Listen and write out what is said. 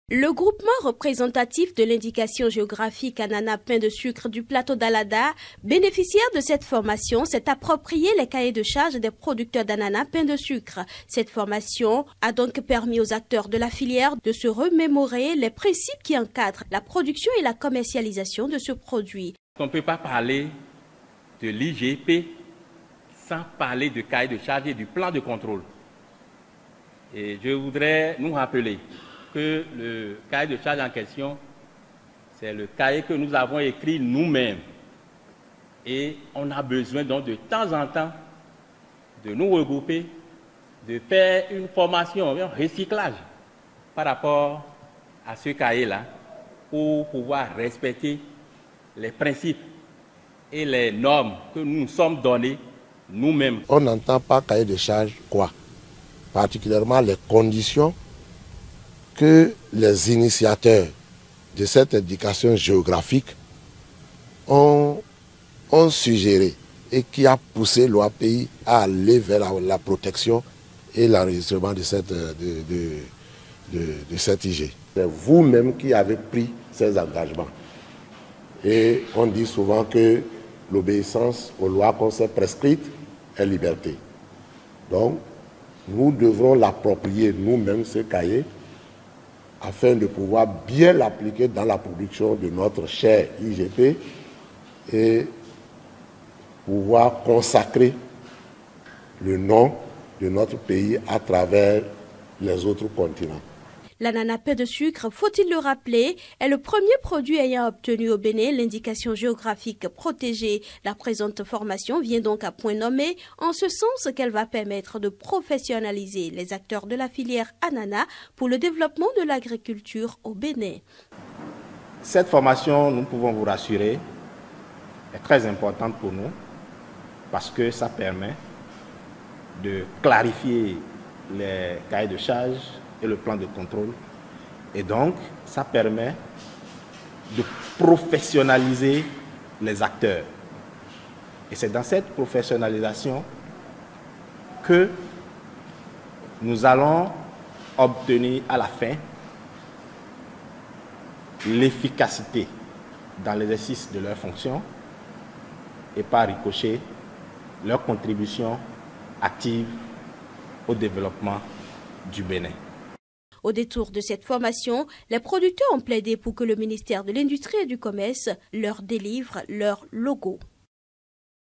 Le groupement représentatif de l'indication géographique ananas pain de sucre du plateau d'Alada, bénéficiaire de cette formation, s'est approprié les cahiers de charges des producteurs d'ananas pain de sucre. Cette formation a donc permis aux acteurs de la filière de se remémorer les principes qui encadrent la production et la commercialisation de ce produit. On ne peut pas parler de l'IGP sans parler de cahier de charges et du plan de contrôle. Et je voudrais nous rappeler que le cahier de charges en question, c'est le cahier que nous avons écrit nous-mêmes. Et on a besoin donc de temps en temps de nous regrouper, de faire une formation, un recyclage par rapport à ce cahier-là pour pouvoir respecter les principes et les normes que nous nous sommes donnés nous-mêmes. On n'entend pas cahier de charges quoi? Particulièrement les conditions que les initiateurs de cette indication géographique ont suggéré et qui a poussé l'OAPI à aller vers la protection et l'enregistrement de cette IG. C'est vous-même qui avez pris ces engagements. Et on dit souvent que l'obéissance aux lois qu'on s'est prescrites est liberté. Donc, nous devrons l'approprier nous-mêmes, ce cahier, afin de pouvoir bien l'appliquer dans la production de notre cher IGP et pouvoir consacrer le nom de notre pays à travers les autres continents. L'ananas pain de sucre, faut-il le rappeler, est le premier produit ayant obtenu au Bénin l'indication géographique protégée. La présente formation vient donc à point nommé, en ce sens qu'elle va permettre de professionnaliser les acteurs de la filière ananas pour le développement de l'agriculture au Bénin. Cette formation, nous pouvons vous rassurer, est très importante pour nous parce que ça permet de clarifier les cahiers de charges et le plan de contrôle. Et donc, ça permet de professionnaliser les acteurs. Et c'est dans cette professionnalisation que nous allons obtenir à la fin l'efficacité dans l'exercice de leurs fonctions et par ricochet leur contribution active au développement du Bénin. Au détour de cette formation, les producteurs ont plaidé pour que le ministère de l'Industrie et du Commerce leur délivre leur logo.